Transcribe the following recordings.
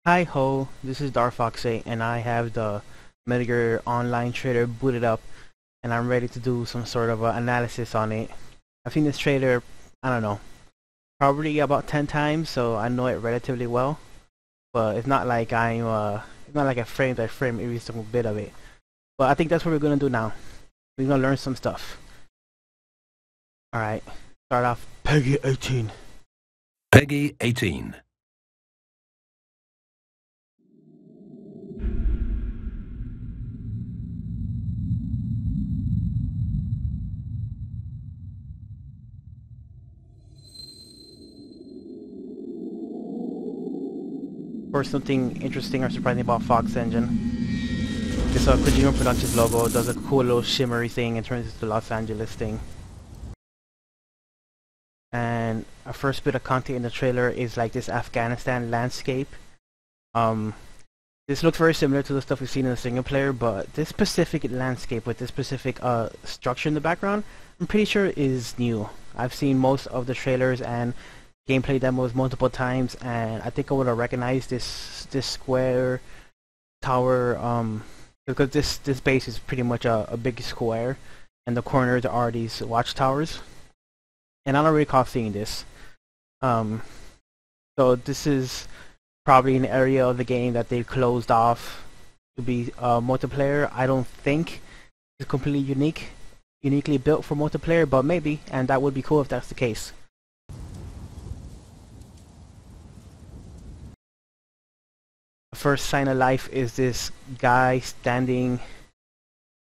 Hi ho, this is Darfox8 and I have the MGO online trailer booted up and I'm ready to do some sort of analysis on it. I've seen this trailer, I don't know, probably about 10 times, so I know it relatively well. But it's not like it's not like I frame by frame every single bit of it. But I think that's what we're gonna do now. We're gonna learn some stuff. Alright, start off Peggy 18. Peggy 18. First, something interesting or surprising about Fox Engine. This Kojima Productions logo does a cool little shimmery thing and turns into the Los Angeles thing. And our first bit of content in the trailer is like this Afghanistan landscape. This looks very similar to the stuff we've seen in the single player, but this specific landscape with this specific structure in the background, I'm pretty sure is new. I've seen most of the trailers and gameplay demos multiple times, and I think I would have recognized this square tower because this base is pretty much a big square, and the corners are these watchtowers. And I don't recall seeing this. So this is probably an area of the game that they closed off to be multiplayer. I don't think it's completely uniquely built for multiplayer, but maybe, and that would be cool if that's the case. The first sign of life is this guy standing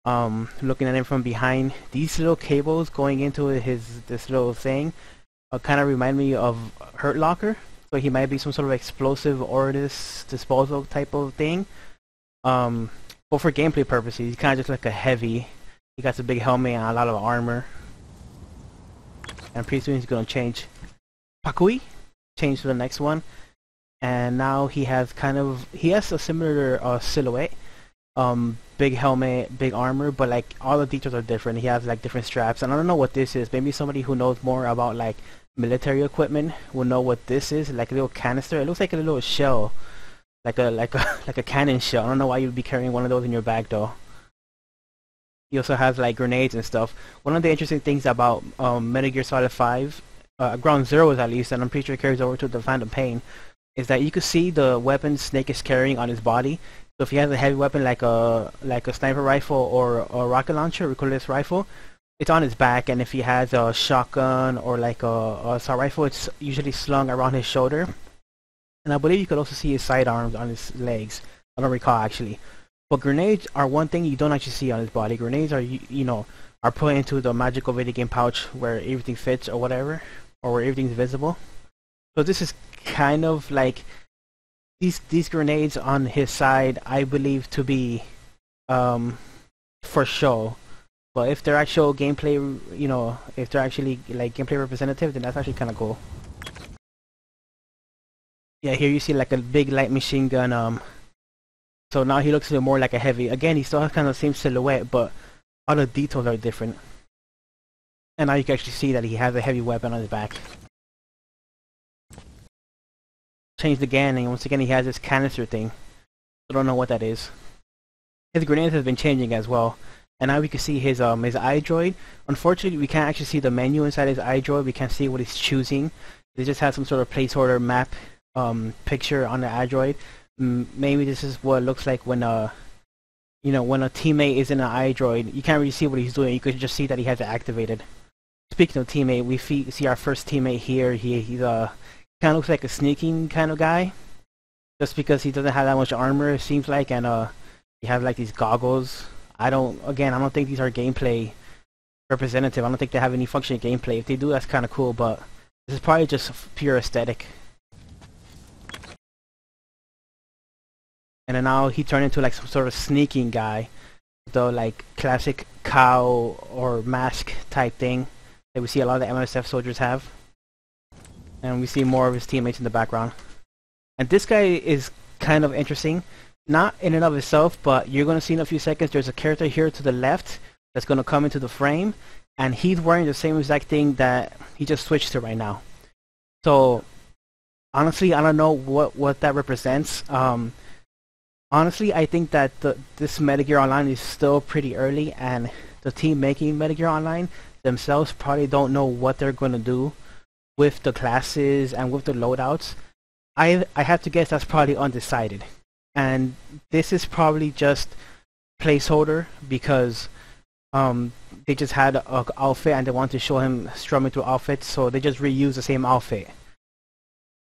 looking at him from behind. These little cables going into this little thing kind of remind me of Hurt Locker, so he might be some sort of explosive ordnance disposal type of thing. But for gameplay purposes, he's kind of just like a heavy. He got a big helmet and a lot of armor, and pretty soon he's gonna change. Pakui, change to the next one, and now he has a similar silhouette. Big helmet, big armor, but like all the details are different. He has like different straps, and I don't know what this is. Maybe somebody who knows more about like military equipment will know what this is. Like a little canister. It looks like a little shell, like a cannon shell. I don't know why you'd be carrying one of those in your bag though. He also has like grenades and stuff. One of the interesting things about Metal Gear Solid 5, Ground Zero at least, and I'm pretty sure it carries over to the Phantom Pain, is that you can see the weapon Snake is carrying on his body. So if he has a heavy weapon like a sniper rifle or a rocket launcher, recoilless rifle, it's on his back. And if he has a shotgun or like a assault rifle, it's usually slung around his shoulder. And I believe you could also see his sidearms on his legs. I don't recall actually. But grenades are one thing you don't actually see on his body. Grenades are are put into the magical video game pouch where everything fits or whatever, or where everything's visible. So this is kind of like these grenades on his side, I believe to be for show. But if they're actual gameplay, if they're actually like gameplay representative, then that's actually kind of cool. Yeah, here you see like a big light machine gun. So now he looks a little more like a heavy. Again, he still has kind of the same silhouette, but all the details are different. And now you can actually see that he has a heavy weapon on his back. Changed again, and once again he has this canister thing. I don't know what that is. His grenades has been changing as well, and now we can see his iDroid. Unfortunately, we can't actually see the menu inside his iDroid. We can't see what he's choosing. They just have some sort of placeholder map picture on the iDroid. Maybe this is what it looks like when when a teammate is in an iDroid. You can't really see what he's doing. You could just see that he has it activated. Speaking of teammate, we see our first teammate here. He's kind of looks like a sneaking kind of guy, just because he doesn't have that much armor, it seems like, and he has like these goggles. I don't think these are gameplay representative. I don't think they have any functioning gameplay. If they do, that's kind of cool, but this is probably just pure aesthetic. And then now he turned into like some sort of sneaking guy, the like classic cow or mask type thing that we see a lot of the MSF soldiers have. And we see more of his teammates in the background. And this guy is kind of interesting, not in and of itself, but you're going to see in a few seconds there's a character here to the left that's going to come into the frame, and he's wearing the same exact thing that he just switched to right now. So Honestly, I don't know what that represents. Honestly, I think that this Metagear Online is still pretty early, and the team making Metagear Online themselves probably don't know what they're going to do with the classes and with the loadouts. I have to guess that's probably undecided, and this is probably just placeholder because they just had a outfit and they want to show him strumming through outfits, so they just reuse the same outfit.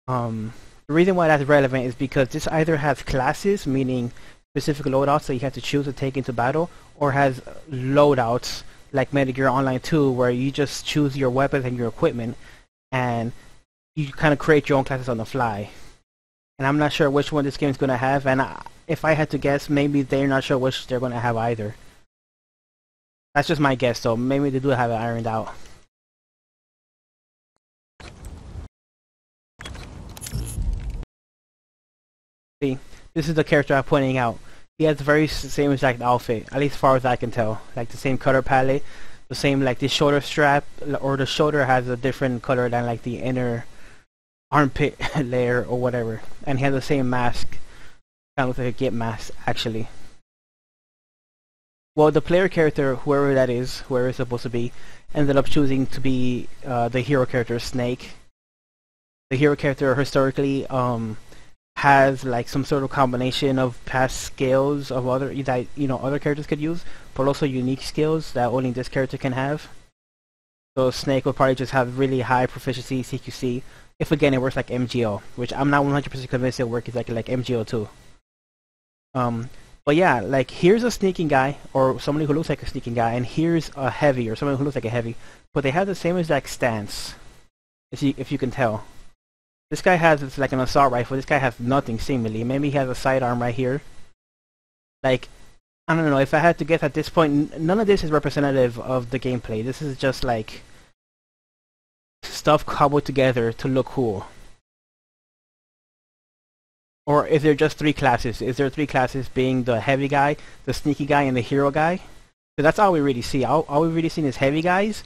The reason why that's relevant is because this either has classes, meaning specific loadouts that you have to choose to take into battle, or has loadouts like Metagear Online 2, where you just choose your weapons and your equipment, and you kind of create your own classes on the fly. And I'm not sure which one this game is going to have, and if I had to guess, maybe they're not sure which they're going to have either. That's just my guess, though. Maybe they do have it ironed out. See, this is the character I'm pointing out. He has the very same exact outfit, at least as far as I can tell. Like the same color palette, the same like the shoulder strap, or the shoulder has a different color than like the inner armpit layer or whatever. And he has the same mask. Kind of looks like a Git mask, actually. Well, the player character, whoever that is, whoever it's supposed to be, ended up choosing to be the hero character, Snake. The hero character historically has like some sort of combination of past skills of other that other characters could use, but also unique skills that only this character can have. So Snake will probably just have really high proficiency CQC. If again it works like MGO, which I'm not 100% convinced it'll work exactly like MGO too. But yeah, like here's a sneaking guy or somebody who looks like a sneaking guy, and here's a heavy or someone who looks like a heavy, but they have the same exact stance. If you can tell. This guy has, it's like an assault rifle. This guy has nothing, seemingly. Maybe he has a sidearm right here. Like, I don't know. If I had to guess at this point, none of this is representative of the gameplay. This is just like stuff cobbled together to look cool. Or is there just three classes? Is there three classes being the heavy guy, the sneaky guy, and the hero guy? So that's all we really see. All we really seen is heavy guys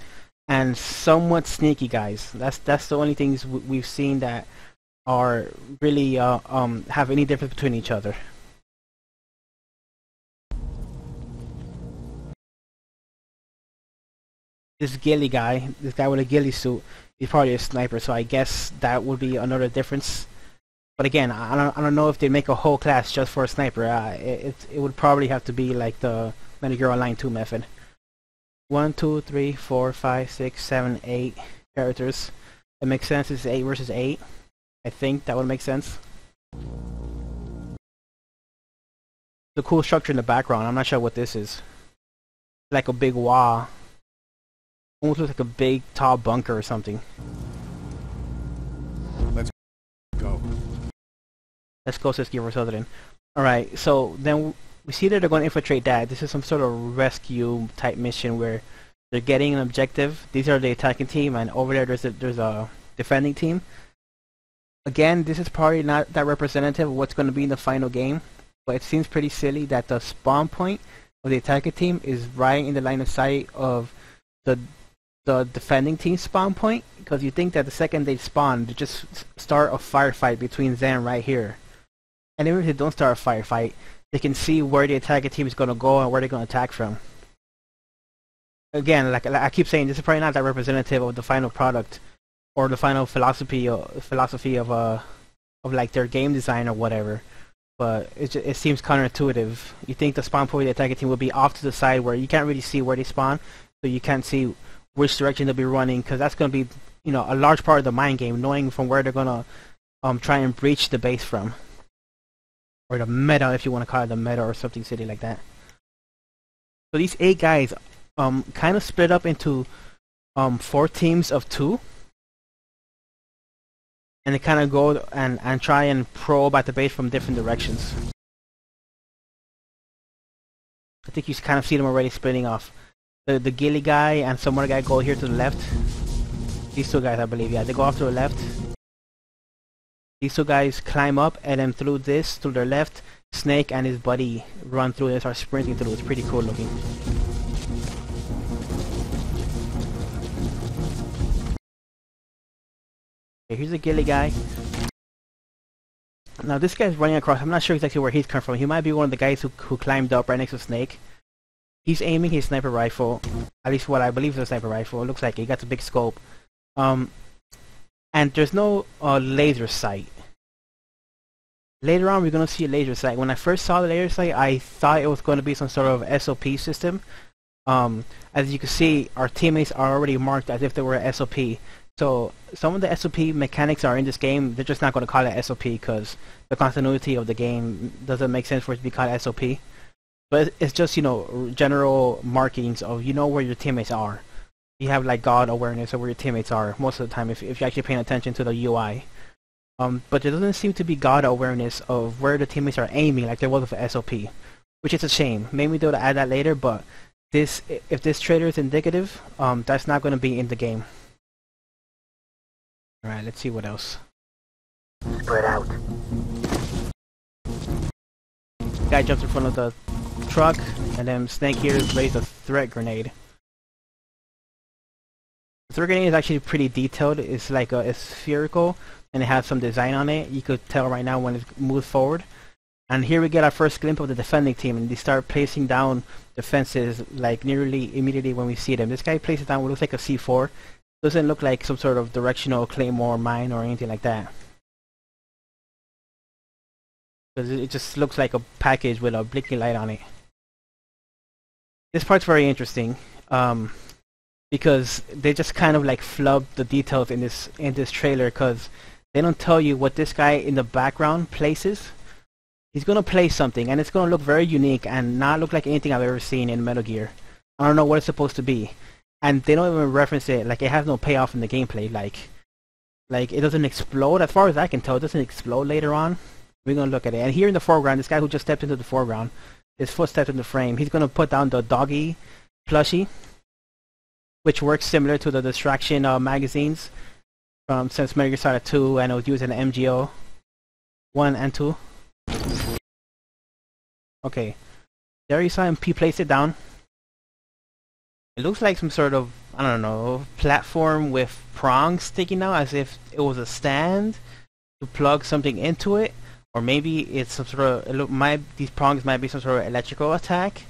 and somewhat sneaky guys. That's the only things we've seen that are really have any difference between each other. This ghillie guy, this guy with a ghillie suit, he's probably a sniper, so I guess that would be another difference. But again, I don't know if they make a whole class just for a sniper. It would probably have to be like the Metagear Online 2 method. 1, 2, 3, 4, 5, 6, 7, 8 characters. It makes sense. It's 8 versus 8. I think that would make sense. The cool structure in the background. I'm not sure what this is. Like a big wall. Almost looks like a big tall bunker or something. Let's go. Let's go, Siski or Southern. Alright, so then we see that they're going to infiltrate that. This is some sort of rescue type mission where they're getting an objective. These are the attacking team, and over there there's a defending team. Again, this is probably not that representative of what's going to be in the final game, but it seems pretty silly that the spawn point of the attacking team is right in the line of sight of the defending team's spawn point, because you think that the second they spawn, they just start a firefight between them right here. And even if they don't start a firefight, they can see where the attacking team is going to go and where they're going to attack from. Again, like I keep saying, this is probably not that representative of the final product or the final philosophy of like their game design or whatever. But it seems counterintuitive. You think the spawn point of the attacking team would be off to the side where you can't really see where they spawn, so you can't see which direction they'll be running, because that's going to be, a large part of the mind game, knowing from where they're going to try and breach the base from. Or the meta, if you want to call it the meta or something silly like that. So these 8 guys kind of split up into 4 teams of 2. And they kind of go and try and probe at the base from different directions. I think you kind of see them already splitting off. The ghillie guy and some other guy go here to the left. These 2 guys, I believe, yeah, they go off to the left. These 2 guys climb up, and then through this, to their left, Snake and his buddy run through this, are sprinting through. It's pretty cool looking. Okay, here's the ghillie guy. Now this guy's running across. I'm not sure exactly where he's come from. He might be one of the guys who climbed up right next to Snake. He's aiming his sniper rifle, at least what I believe is a sniper rifle. It looks like he got the big scope. And there's no laser sight. Later on, we're gonna see a laser sight. When I first saw the laser sight, I thought it was going to be some sort of SOP system. As you can see, our teammates are already marked as if they were a SOP. So some of the SOP mechanics are in this game. They're just not going to call it SOP because the continuity of the game doesn't make sense for it to be called SOP. But it's just, you know, general markings of, you know, where your teammates are. You have like God awareness of where your teammates are most of the time if you're actually paying attention to the UI. But there doesn't seem to be God awareness of where the teammates are aiming like there was with SOP, which is a shame. Maybe they'll add that later, but if this trailer is indicative, that's not going to be in the game. Alright, let's see what else. Spread out. Guy jumps in front of the truck, and then Snake here raised a threat grenade. The threat grenade is actually pretty detailed. It's like it's spherical, and it has some design on it. You could tell right now when it moves forward. And here we get our first glimpse of the defending team, and they start placing down defenses like nearly immediately when we see them. This guy places down what looks like a C4. Doesn't look like some sort of directional claymore mine or anything like that. Because it just looks like a package with a blinking light on it. This part's very interesting. Because they just kind of like flub the details in this trailer, because they don't tell you what this guy in the background places. He's gonna place something, and it's gonna look very unique and not look like anything I've ever seen in Metal Gear. I don't know what it's supposed to be, and they don't even reference it. Like, it has no payoff in the gameplay. Like it doesn't explode. As far as I can tell, it doesn't explode later on. We're gonna look at it. And here in the foreground, this guy who just stepped into the foreground, his footsteps in the frame. He's gonna put down the doggy plushie, which works similar to the distraction magazines from since Metal Gear Solid 2, and it was used in the MGO 1 and 2. Okay, there you saw him place it down. It looks like some sort of, I don't know, platform with prongs sticking out, as if it was a stand to plug something into it, or maybe it's some sort of, these prongs might be some sort of electrical attack.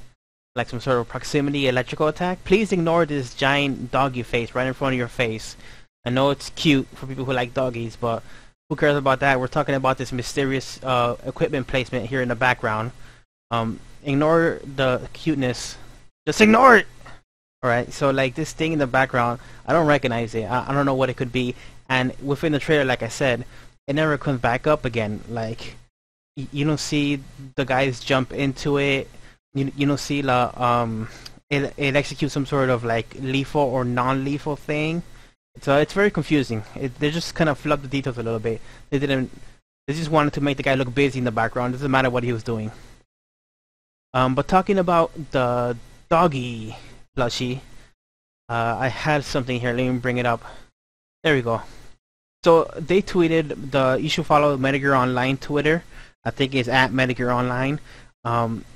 Like some sort of proximity electrical attack. Please ignore this giant doggy face right in front of your face. I know it's cute for people who like doggies, but who cares about that? We're talking about this mysterious equipment placement here in the background. Ignore the cuteness. Just ignore it! Alright, so like this thing in the background, I don't recognize it. I don't know what it could be. And within the trailer, like I said, it never comes back up again. Like, you don't see the guys jump into it. You don't see it executes some sort of like lethal or non-lethal thing. So it's very confusing. They just kind of flubbed the details a little bit. They just wanted to make the guy look busy in the background. It doesn't matter what he was doing. But talking about the doggy plushie, I had something here. Let me bring it up. There we go. So they tweeted you should follow Metal Gear Online Twitter. I think it's at Metal Gear Online.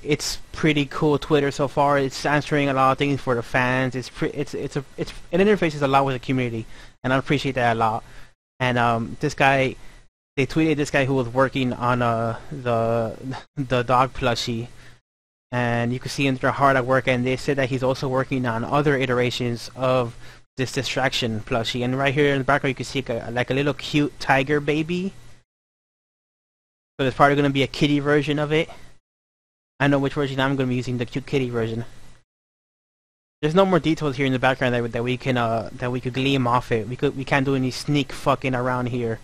It's pretty cool Twitter so far. It's answering a lot of things for the fans. It interfaces a lot with the community, and I appreciate that a lot. And they tweeted this guy who was working on the dog plushie, and you can see him hard at work. And they said that he's also working on other iterations of this distraction plushie. And right here in the background, you can see like a little cute tiger baby. So there's probably going to be a kitty version of it. I know which version I'm going to be using, the cute kitty version. There's no more details here in the background that we could gleam off it. We can't do any sneak fucking around here.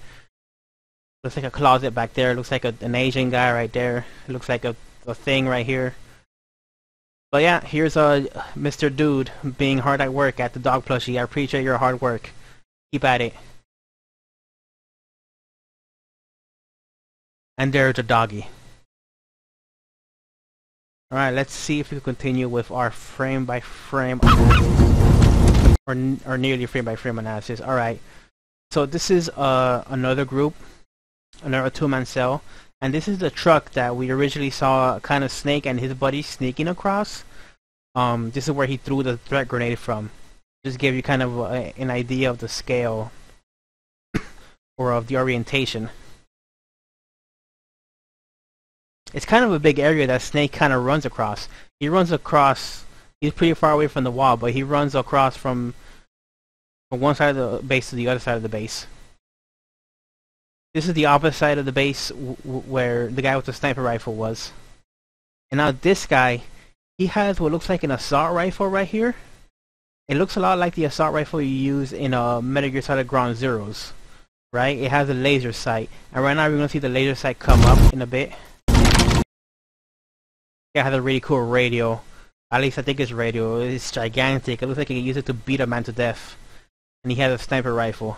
Looks like a closet back there. Looks like an Asian guy right there. It looks like a thing right here. But yeah, here's Mr. Dude being hard at work at the dog plushie. I appreciate your hard work. Keep at it. And there's a doggy. Alright, let's see if we can continue with our frame by frame or nearly frame by frame analysis. Alright, so this is another group, another two-man cell, and this is the truck that we originally saw kind of Snake and his buddy sneaking across. This is where he threw the threat grenade from. Just give you kind of an idea of the scale or of the orientation. it's kind of a big area that Snake kind of runs across. He runs across. He's pretty far away from the wall, but he runs across from one side of the base to the other side of the base. This is the opposite side of the base where the guy with the sniper rifle was. And now this guy, he has what looks like an assault rifle right here. It looks a lot like the assault rifle you use in Metal Gear Solid Ground Zeroes, right? It has a laser sight, and right now we're gonna see the laser sight come up in a bit. It has a really cool radio. At least I think it's radio. It's gigantic. It looks like you can use it to beat a man to death. And he has a sniper rifle.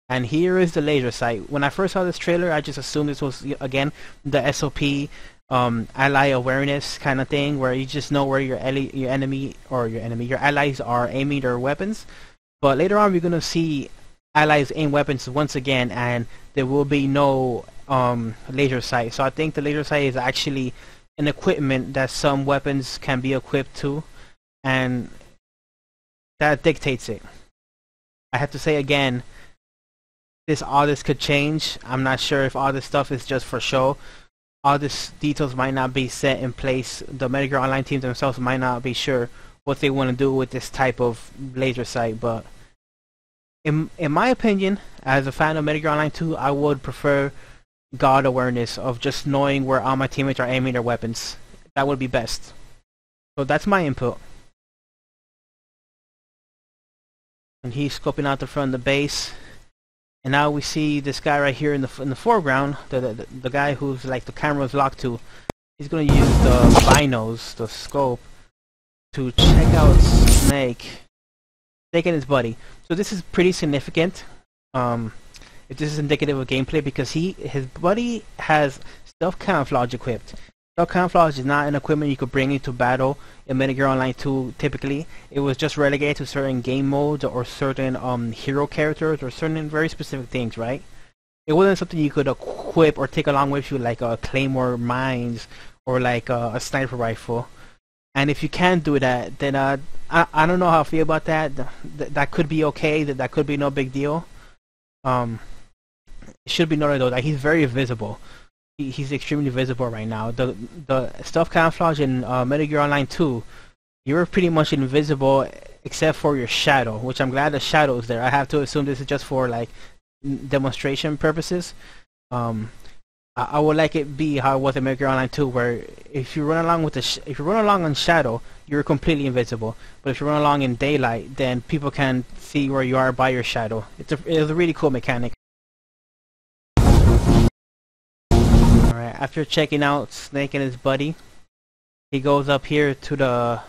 And here is the laser sight. When I first saw this trailer, I just assumed this was, again, the SOP ally awareness kind of thing, where you just know where your allies are aiming their weapons. But later on, we're gonna see allies aim weapons once again, and there will be no laser sight. So I think the laser sight is actually an equipment that some weapons can be equipped to, and that dictates it. I have to say again, all this could change. I'm not sure if all this stuff is just for show. All this details might not be set in place. The Metal Gear Online team themselves might not be sure what they want to do with this type of laser sight, but in my opinion, as a fan of Metal Gear Online 2, I would prefer God awareness of just knowing where all my teammates are aiming their weapons. That would be best. So that's my input. And he's scoping out the front of the base. And now we see this guy right here in the foreground, the guy who's like the camera's locked to. He's gonna use the binos, the scope, to check out Snake and his buddy. So this is pretty significant. If this is indicative of gameplay, because his buddy has stealth camouflage equipped. Stealth camouflage is not an equipment you could bring into battle in Metal Gear Online 2 typically. It was just relegated to certain game modes or certain hero characters or certain very specific things, right? It wasn't something you could equip or take along with you like a claymore mines or like a sniper rifle. And if you can't do that, then I don't know how I feel about that. That could be okay. That could be no big deal. It should be noted though that he's very visible. He's extremely visible right now. The stealth camouflage in Metal Gear Online 2, you're pretty much invisible except for your shadow, which I'm glad the shadow is there. I have to assume this is just for like demonstration purposes. I would like it be how it was in Metal Gear Online 2, where if you run along with if you run along on shadow, you're completely invisible. But if you run along in daylight, then people can see where you are by your shadow. It's a really cool mechanic. Alright, after checking out Snake and his buddy, he goes up here to the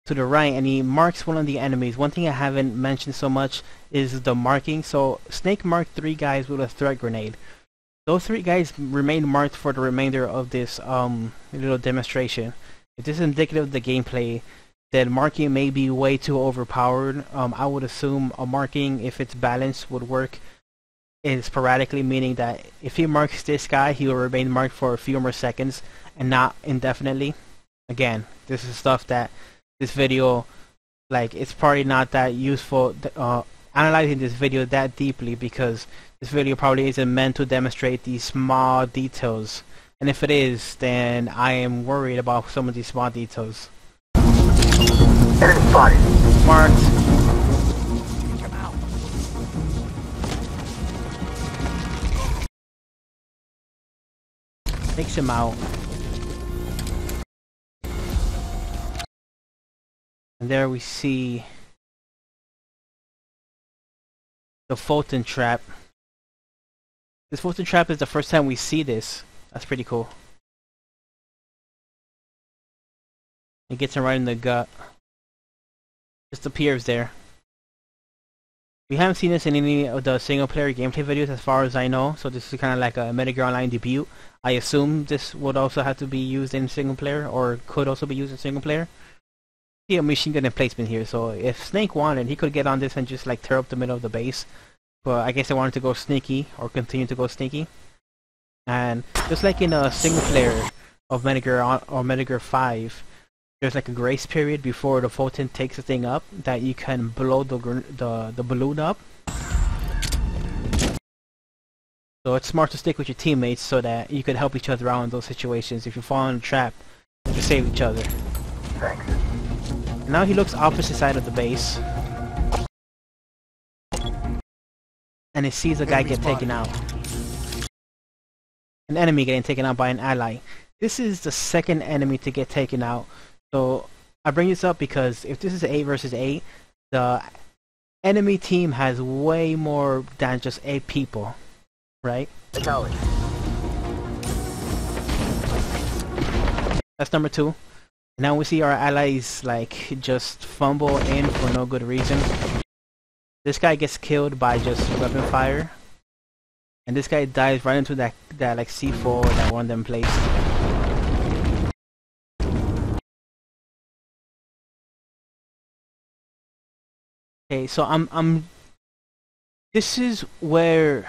right and he marks one of the enemies. One thing I haven't mentioned so much is the marking. So Snake marked 3 guys with a threat grenade. Those 3 guys remain marked for the remainder of this little demonstration. If this is indicative of the gameplay, then marking may be way too overpowered. I would assume a marking, if it's balanced, would work sporadically, meaning that if he marks this guy, he will remain marked for a few more seconds and not indefinitely. Again, this is stuff that this video, like, it's probably not that useful analyzing this video that deeply, because this video probably isn't meant to demonstrate these small details, and if it is, then I am worried about some of these small details. Enemy spotted. Marked. Takes him out. And there we see the Fulton trap. This Fulton trap is the first time we see this. That's pretty cool. It gets him right in the gut. Just appears there. We haven't seen this in any of the single player gameplay videos as far as I know, so this is kind of like a Metal Gear Online debut. I assume this would also have to be used in single player, or could also be used in single player. See a machine gun emplacement here, so if Snake wanted, he could get on this and just like tear up the middle of the base. But I guess they wanted to go sneaky, or continue to go sneaky. And just like in a single player of Metal Gear or Metal Gear 5, there's like a grace period before the Fulton takes the thing up that you can blow the balloon up. So it's smart to stick with your teammates so that you can help each other out in those situations. If you fall in a trap, you save each other. Thanks. Now he looks opposite side of the base. And he sees a guy get taken out. An enemy getting taken out by an ally. This is the second enemy to get taken out. So I bring this up because if this is 8 versus 8, the enemy team has way more than just 8 people. Right? Acknowledge. That's number 2. Now we see our allies like just fumble in for no good reason. This guy gets killed by just weapon fire. And this guy dives right into that like C4 that one of them placed. Okay, so this is where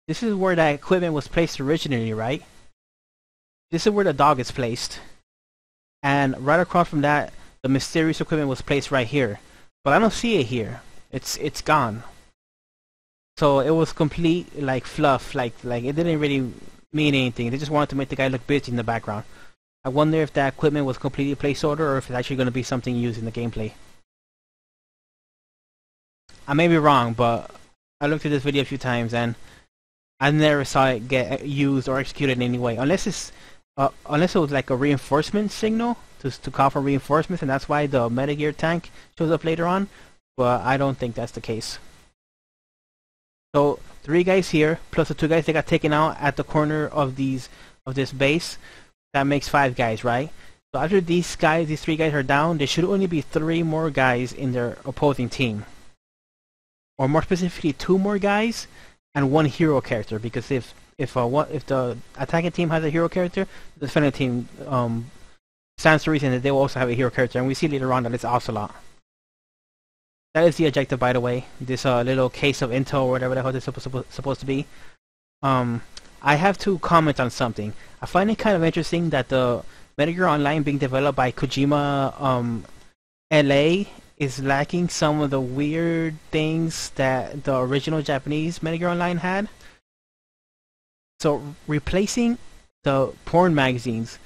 that equipment was placed originally, right? This is where the dog is placed. And right across from that, the mysterious equipment was placed right here. But I don't see it here. It's gone. So it was complete like fluff, like it didn't really mean anything. They just wanted to make the guy look busy in the background. I wonder if that equipment was completely placeholder or if it's actually going to be something used in the gameplay. I may be wrong, but I looked at this video a few times and I never saw it get used or executed in any way, unless it was like a reinforcement signal to call for reinforcements, and that's why the Metagear tank shows up later on. But I don't think that's the case. So 3 guys here, plus the 2 guys that got taken out at the corner of this base. That makes 5 guys, right? So after these 3 guys are down, there should only be 3 more guys in their opposing team. Or more specifically, 2 more guys and 1 hero character. Because if the attacking team has a hero character, the defending team stands to reason that they will also have a hero character. And we see later on that it's Ocelot. That is the objective, by the way. This little case of intel or whatever the hell this is supposed to be. I have to comment on something. I find it kind of interesting that the Metal Gear Online being developed by Kojima LA is lacking some of the weird things that the original Japanese Metal Gear Online had. So replacing the porn magazines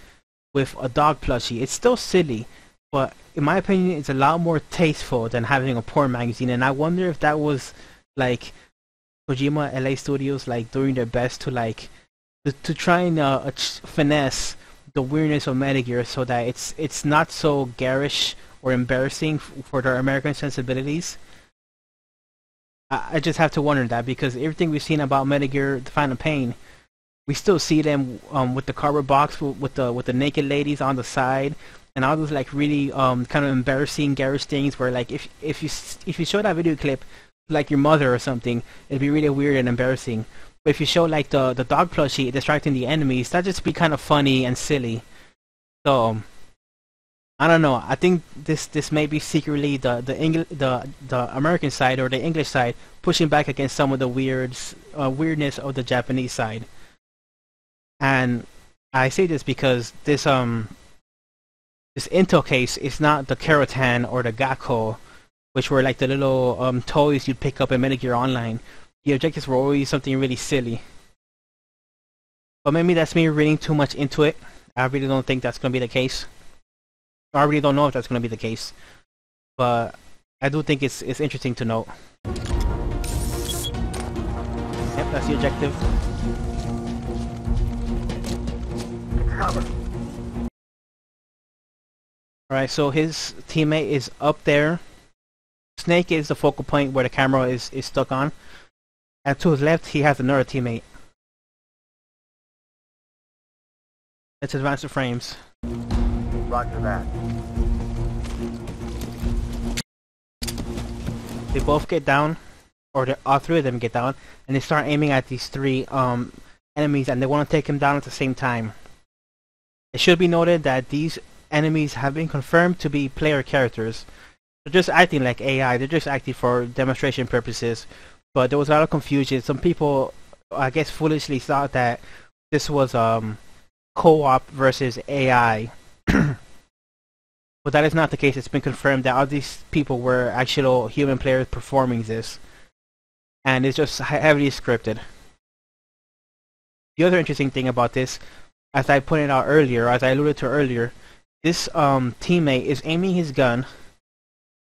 with a dog plushie, it's still silly, but in my opinion, it's a lot more tasteful than having a porn magazine. And I wonder if that was like Kojima LA Studios like doing their best to like to try and finesse the weirdness of Metal Gear so that it's not so garish or embarrassing for their American sensibilities. I just have to wonder that, because everything we've seen about Metal Gear: The Phantom Pain, we still see them with the cardboard box with the naked ladies on the side. And all those like really kind of embarrassing garish things where like if you show that video clip like your mother or something, it'd be really weird and embarrassing. But if you show like the dog plushie distracting the enemies, that'd just be kind of funny and silly. So I don't know. I think this may be secretly the American side or the English side pushing back against some of the weirdness of the Japanese side. And I say this because this Intel case is not the Keratan or the Gakko, which were like the little toys you'd pick up in Metal Gear Online. The objectives were always something really silly. But maybe that's me reading too much into it. I really don't think that's going to be the case. I really don't know if that's going to be the case. But I do think it's interesting to note. Yep, that's the objective. Cover. Alright, so his teammate is up there. Snake is the focal point where the camera is stuck on. And to his left, he has another teammate. Let's advance the frames. Roger that. They both get down, or all 3 of them get down, and they start aiming at these 3 enemies, and they want to take him down at the same time. It should be noted that these enemies have been confirmed to be player characters. They're just acting like AI. They're just acting for demonstration purposes. But there was a lot of confusion. Some people, I guess, foolishly thought that this was co-op versus AI. But that is not the case. It's been confirmed that all these people were actual human players performing this. And it's just heavily scripted. The other interesting thing about this, as I pointed out earlier, as I alluded to earlier, this teammate is aiming his gun.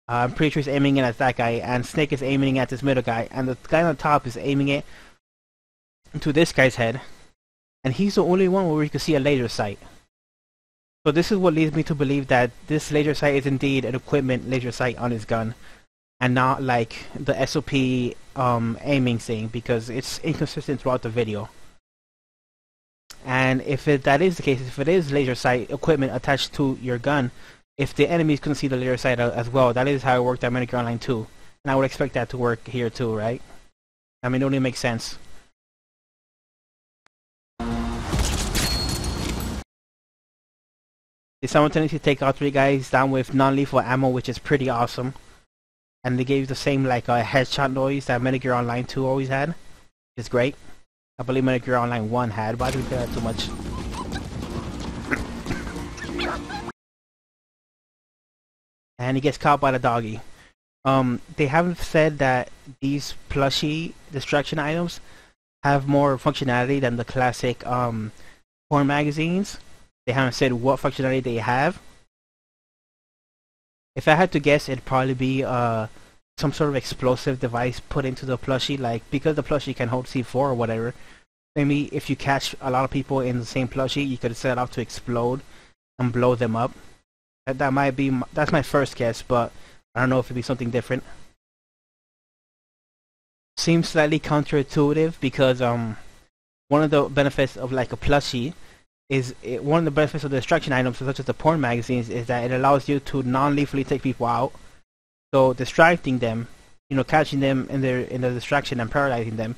I'm pretty sure he's aiming it at that guy, and Snake is aiming at this middle guy, and the guy on top is aiming it to this guy's head, and he's the only one where you can see a laser sight. So this is what leads me to believe that this laser sight is indeed an equipment laser sight on his gun, and not like the SOP aiming thing, because it's inconsistent throughout the video. And if that is the case, if it is laser sight equipment attached to your gun, if the enemies couldn't see the laser sight as well, that is how it worked at Medicare Online 2. And I would expect that to work here too, right? I mean, it only makes sense. They simultaneously take out 3 guys down with non-lethal ammo, which is pretty awesome. And they gave the same like headshot noise that Medicare Online 2 always had. It's great. I believe Medicare Online 1 had, but I didn't play that too much. And he gets caught by the doggy. They haven't said that these plushie distraction items have more functionality than the classic porn magazines. They haven't said what functionality they have. If I had to guess, it'd probably be some sort of explosive device put into the plushie, like because the plushie can hold C4 or whatever. Maybe if you catch a lot of people in the same plushie, you could set it off to explode and blow them up. That might be that's my first guess, but I don't know if it'd be something different. Seems slightly counterintuitive because one of the benefits of like a plushie is one of the benefits of the distraction items, such as the porn magazines, is that it allows you to non-lethally take people out. So distracting them, you know, catching them in the distraction and paralyzing them,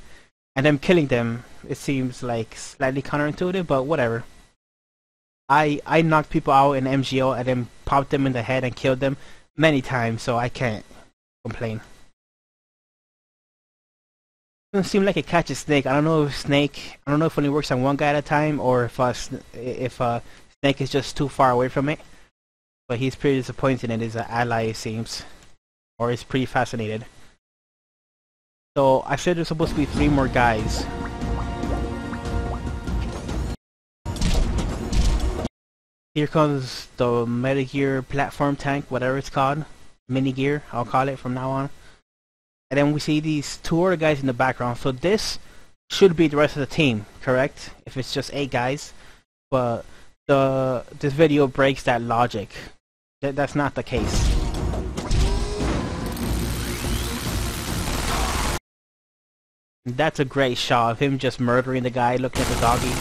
and then killing them, it seems like slightly counterintuitive, but whatever. I knocked people out in MGO and then popped them in the head and killed them many times, so I can't complain. Doesn't seem like it catches Snake. I don't know if Snake it only works on one guy at a time, or if Snake is just too far away from it. But he's pretty disappointed in his ally, it seems, or he's pretty fascinated. So I said there's supposed to be 3 more guys. Here comes the Metagear platform tank, whatever it's called, mini gear, I'll call it from now on. And then we see these 2 other guys in the background. So this should be the rest of the team, correct? If it's just 8 guys. But this video breaks that logic. That's not the case. That's a great shot of him just murdering the guy looking at the doggy.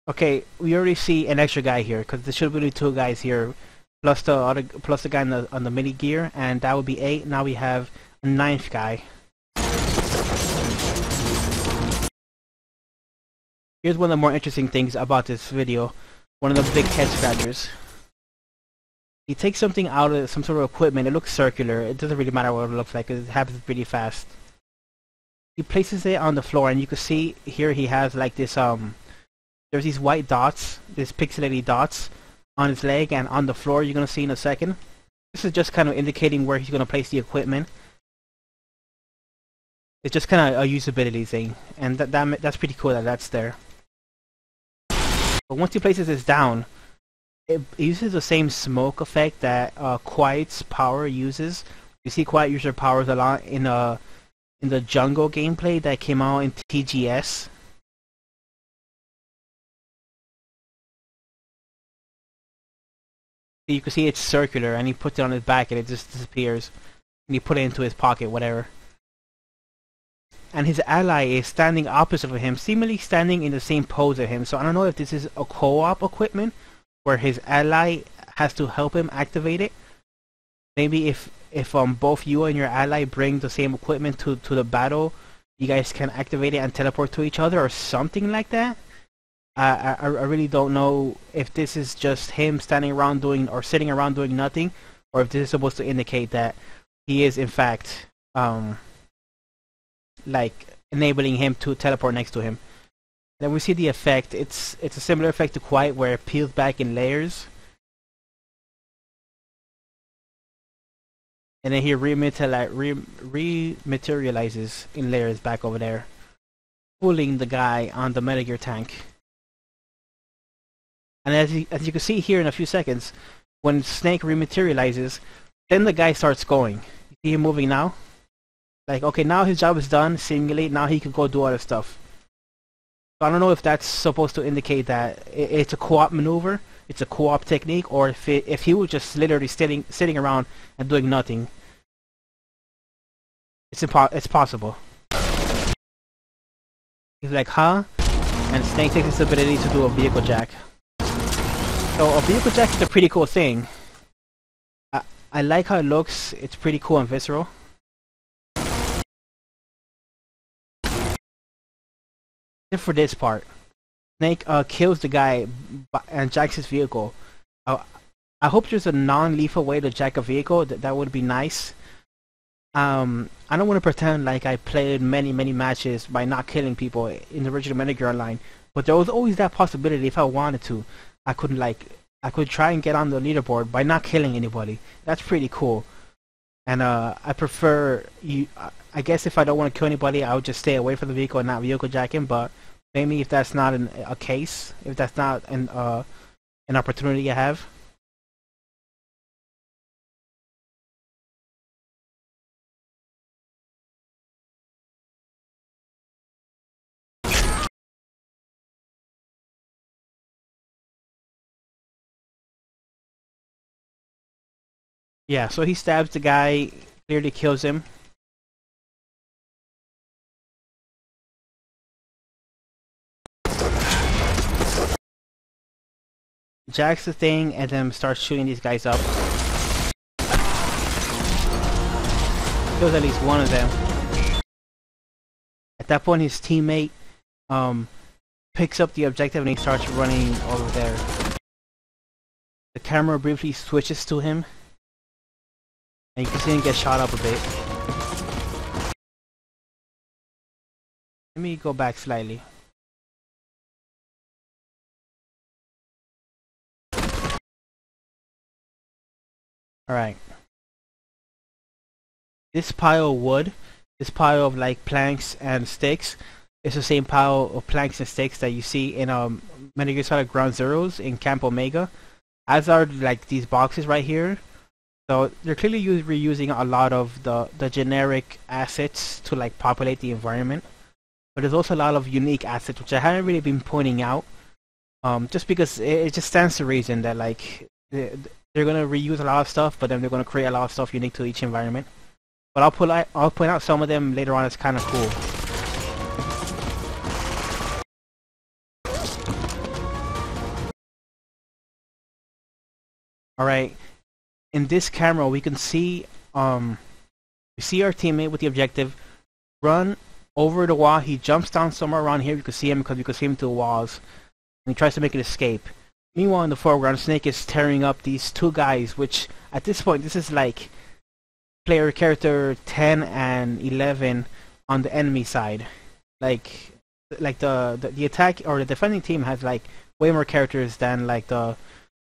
Okay, we already see an extra guy here, because there should be only 2 guys here. Plus the guy on the mini gear, and that would be 8. Now we have a 9th guy. Here's one of the more interesting things about this video. One of the big head scratchers. He takes something out of some sort of equipment. It looks circular. It doesn't really matter what it looks like. It happens pretty fast. He places it on the floor, and you can see here he has like this there's these white dots, these pixelated dots on his leg and on the floor. You're gonna see in a second. This is just kind of indicating where he's gonna place the equipment. It's just kind of a usability thing, and that's pretty cool that that's there. But once he places this down, it uses the same smoke effect that Quiet's power uses. You see Quiet use her powers a lot in the jungle gameplay that came out in TGS. You can see it's circular, and he puts it on his back and it just disappears. And he put it into his pocket, whatever. And his ally is standing opposite of him, seemingly standing in the same pose as him. So I don't know if this is a co-op equipment, where his ally has to help him activate it. Maybe if both you and your ally bring the same equipment to the battle, you guys can activate it and teleport to each other, or something like that. I really don't know if this is just him standing around doing or sitting around doing nothing, or if this is supposed to indicate that he is in fact like enabling him to teleport next to him. Then we see the effect. It's a similar effect to Quiet, where it peels back in layers, and then he rematerializes in layers back over there. fooling the guy on the Metal Gear tank. And as you can see here in a few seconds, when Snake rematerializes, then the guy starts going. You see him moving now? Like, okay, now his job is done, seemingly. Now he can go do other stuff. So I don't know if that's supposed to indicate that it's a co-op maneuver, it's a co-op technique, or if he was just literally sitting around and doing nothing. It's possible. He's like, huh? And Snake takes his ability to do a vehicle jack. So a vehicle jack is a pretty cool thing. I like how it looks. It's pretty cool and visceral. Except for this part. Snake kills the guy and jacks his vehicle. I hope there's a non-lethal way to jack a vehicle. That would be nice. I don't want to pretend like I played many matches by not killing people in the original Metal Gear Online, but there was always that possibility. If I wanted to, I could try and get on the leaderboard by not killing anybody. That's pretty cool. And I prefer I guess if I don't want to kill anybody, I would just stay away from the vehicle and not vehicle jack him. But maybe if that's not a case, if that's not an opportunity I have. Yeah, so he stabs the guy, clearly kills him. Jacks the thing and then starts shooting these guys up. Kills at least one of them. At that point, his teammate picks up the objective and he starts running over there. The camera briefly switches to him. And you can see him get shot up a bit. Let me go back slightly. Alright. This pile of wood, this pile of like planks and sticks, is the same pile of planks and sticks that you see in Metal Gear Solid Ground Zeroes in Camp Omega. As are like these boxes right here. So they're clearly reusing a lot of the generic assets to like populate the environment. But there's also a lot of unique assets which I haven't really been pointing out. Just because it just stands to reason that like they're gonna reuse a lot of stuff, but then they're gonna create a lot of stuff unique to each environment. But I'll point out some of them later on. It's kind of cool. All right. In this camera, we can see our teammate with the objective run over the wall. He jumps down somewhere around here. You can see him because you can see him through the walls, and he tries to make an escape. Meanwhile, in the foreground, Snake is tearing up these two guys, which at this point, this is like player character 10 and 11 on the enemy side. Like the attack or the defending team has like way more characters than like the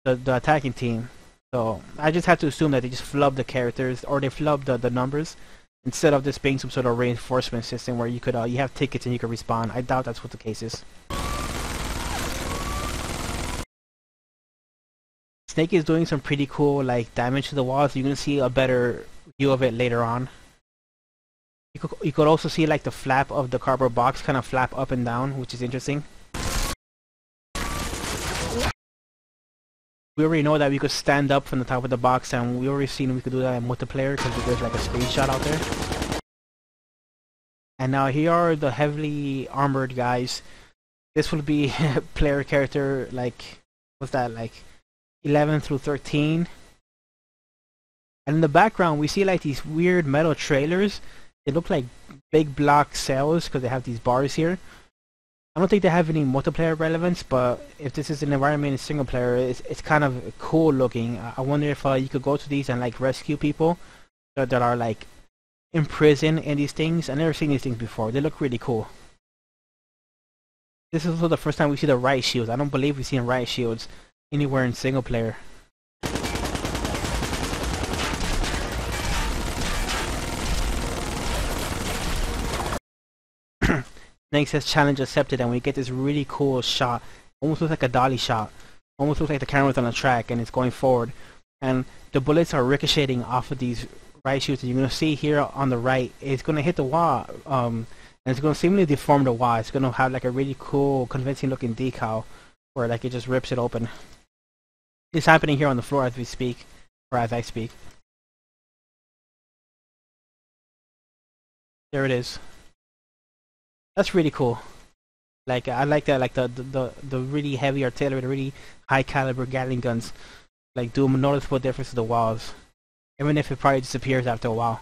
attacking team. So I just have to assume that they just flub the characters or they flub the numbers instead of this being some sort of reinforcement system where you could you have tickets and you can respawn. I doubt that's what the case is. Snake is doing some pretty cool like damage to the walls. You're gonna see a better view of it later on. You could also see like the flap of the cardboard box kind of flap up and down, which is interesting. We already know that we could stand up from the top of the box, and we already seen we could do that in multiplayer because there's like a screenshot out there. And now here are the heavily armored guys. This will be player character like, what's that, like 11 through 13. And in the background we see like these weird metal trailers. They look like big block cells because they have these bars here. I don't think they have any multiplayer relevance, but if this is an environment in single player, it's kind of cool looking. I wonder if you could go to these and like rescue people that are like imprisoned in these things. I've never seen these things before. They look really cool. This is also the first time we see the riot shields. I don't believe we've seen riot shields anywhere in single player. Snake says challenge accepted, and we get this really cool shot. Almost looks like a dolly shot. Almost looks like the camera's on a track and it's going forward. And the bullets are ricocheting off of these right shoots. You're gonna see here on the right, it's gonna hit the wall, and it's gonna seemingly deform the wall. It's gonna have like a really cool, convincing looking decal, where like it just rips it open. It's happening here on the floor as we speak, or as I speak. There it is. That's really cool. Like I like that, like the really heavy artillery, the really high caliber Gatling guns, like do a noticeable difference to the walls, even if it probably disappears after a while.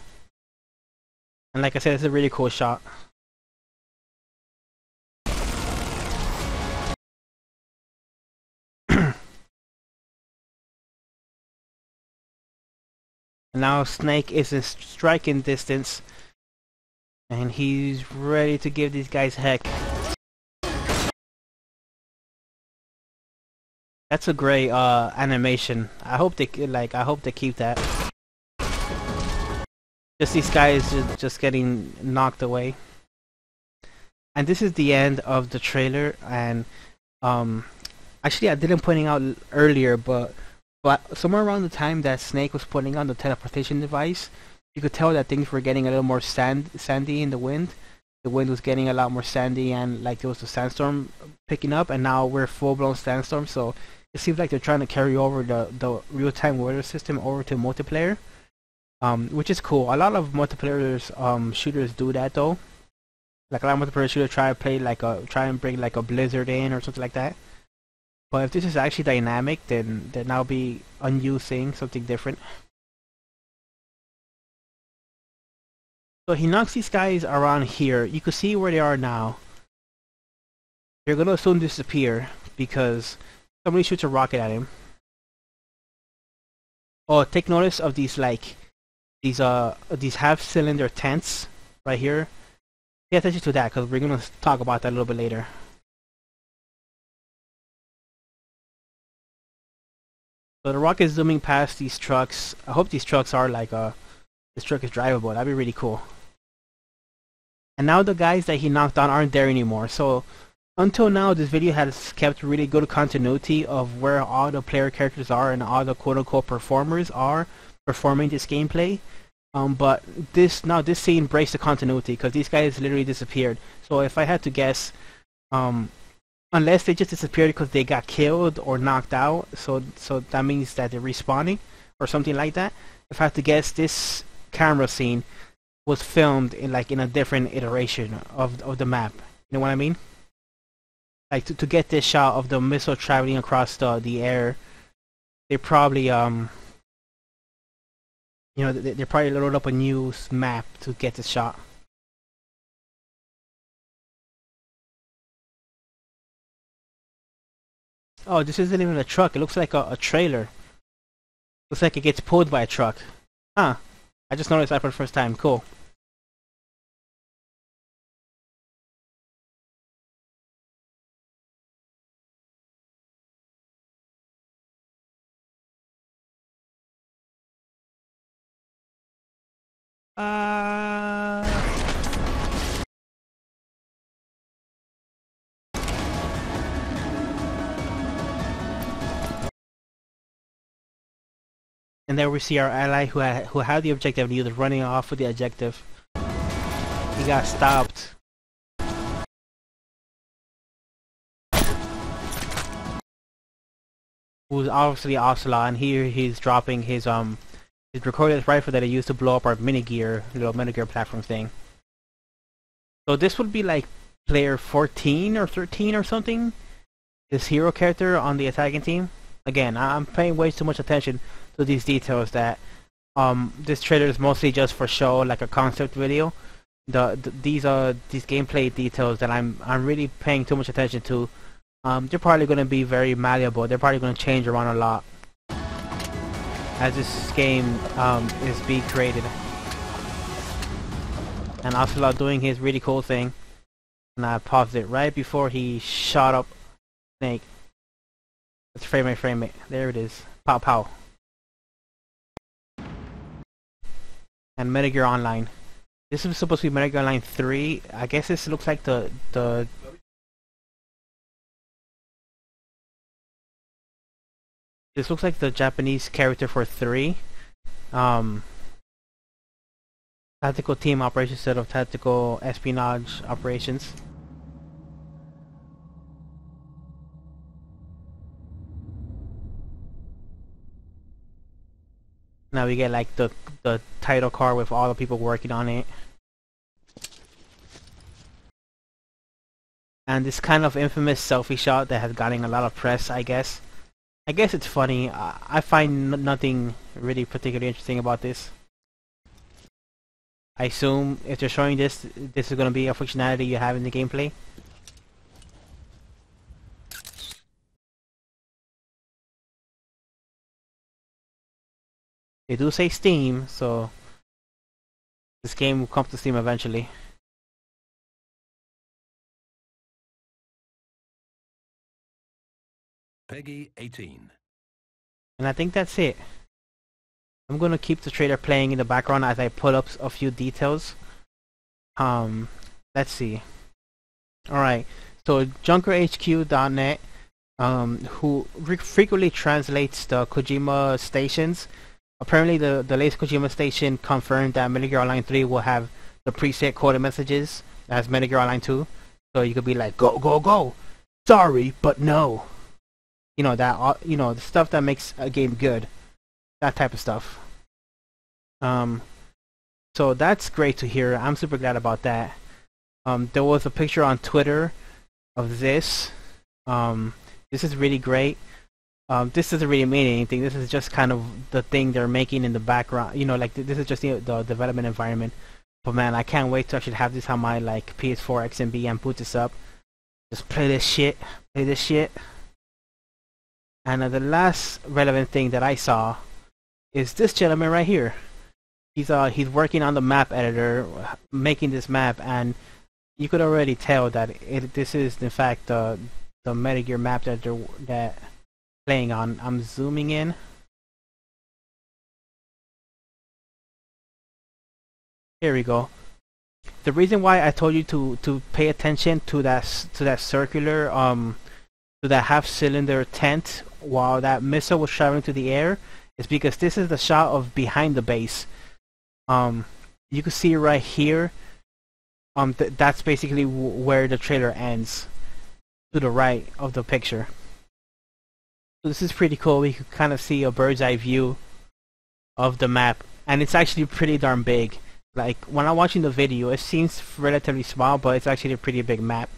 And like I said, it's a really cool shot. And now Snake is in striking distance, and he's ready to give these guys heck. That's a great animation. I hope they keep that. Just these guys just getting knocked away. And this is the end of the trailer. And actually I didn't point it out earlier, but somewhere around the time that Snake was putting on the teleportation device, you could tell that things were getting a little more sandy in the wind. The wind was getting a lot more sandy, and like there was a sandstorm picking up, and now we're full-blown sandstorm. So it seems like they're trying to carry over the real-time weather system over to multiplayer, which is cool. A lot of multiplayer shooters do that though. Like a lot of multiplayer shooters try and bring like a blizzard in or something like that. But if this is actually dynamic, then that'll be a new thing, something different. So he knocks these guys around here. You can see where they are now. They're gonna soon disappear because somebody shoots a rocket at him. Oh, take notice of these these half-cylinder tents right here. Pay attention to that because we're gonna talk about that a little bit later. So the rocket is zooming past these trucks. I hope these trucks are this truck is drivable. That'd be really cool. And now the guys that he knocked down aren't there anymore. So until now, this video has kept really good continuity of where all the player characters are and all the quote-unquote performers are performing this gameplay. But this scene breaks the continuity because these guys literally disappeared. So if I had to guess, unless they just disappeared because they got killed or knocked out, so that means that they're respawning or something like that. If I had to guess, this camera scene was filmed in a different iteration of the map. You know what I mean? Like to get this shot of the missile traveling across the air, they probably they probably loaded up a new map to get this shot. Oh, this isn't even a truck. It looks like a trailer. Looks like it gets pulled by a truck. Huh. I just noticed that for the first time. Cool. And there we see our ally who had the objective, and he was running off with the objective. He got stopped. Who's obviously Ocelot, and here he's dropping his recorded rifle that he used to blow up our little minigear platform thing. So this would be like player 14 or 13 or something. This hero character on the attacking team. Again, I'm paying way too much attention to these details that this trailer is mostly just for show, like a concept video. These gameplay details that I'm really paying too much attention to. They're probably going to be very malleable. They're probably going to change around a lot as this game is being created. And Ocelot doing his really cool thing. And I paused it right before he shot up Snake. Let's frame it. There it is. Pow pow. And Minigear Online. This is supposed to be Metal Gear Online 3. I guess this looks like the this looks like the Japanese character for 3. Tactical team operations instead of tactical espionage operations. Now we get like the title card with all the people working on it. And this kind of infamous selfie shot that has gotten a lot of press, I guess. I guess it's funny. I find nothing really particularly interesting about this. I assume if they're showing this, this is going to be a functionality you have in the gameplay. They do say Steam, so this game will come to Steam eventually. Peggy 18. And I think that's it. I'm gonna keep the trailer playing in the background as I pull up a few details. Let's see. Alright, so junkerhq.net, who frequently translates the Kojima stations. Apparently the latest Kojima station confirmed that Metal Gear Online 3 will have the preset quota messages as Metal Gear Online 2. So you could be like, go, go, go! Sorry, but no! You know, that, you know, the stuff that makes a game good. That type of stuff. So that's great to hear. I'm super glad about that. There was a picture on Twitter of this. This is really great. This doesn't really mean anything. This is just kind of the thing they're making in the background. You know, like this is just the development environment. But man, I can't wait to actually have this on my like PS4 XMB and boot this up. Just play this shit. Play this shit. And the last relevant thing that I saw is this gentleman right here. He's working on the map editor, making this map, and you could already tell that this is in fact the Metal Gear map that they're playing on. I'm zooming in. Here we go. The reason why I told you to pay attention to that circular to that half-cylinder tent while that missile was traveling through the air is because this is the shot of behind the base. You can see right here. That's basically where the trailer ends, to the right of the picture. So this is pretty cool. We can kind of see a bird's eye view of the map, and it's actually pretty darn big. Like when I'm watching the video, it seems relatively small, but it's actually a pretty big map.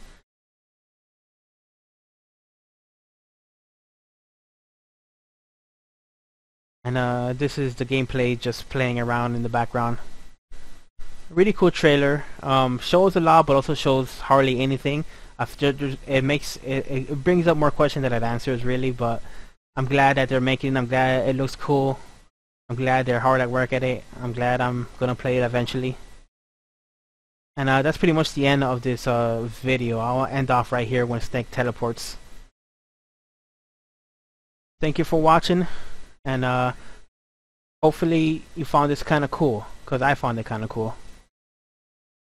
And this is the gameplay just playing around in the background. Really cool trailer. Shows a lot, but also shows hardly anything. It brings up more questions than it answers, really. But I'm glad that they're making it. I'm glad it looks cool. I'm glad they're hard at work at it. I'm glad I'm gonna play it eventually. And that's pretty much the end of this video. I'll end off right here when Snake teleports. Thank you for watching, and hopefully you found this kind of cool, because I found it kind of cool.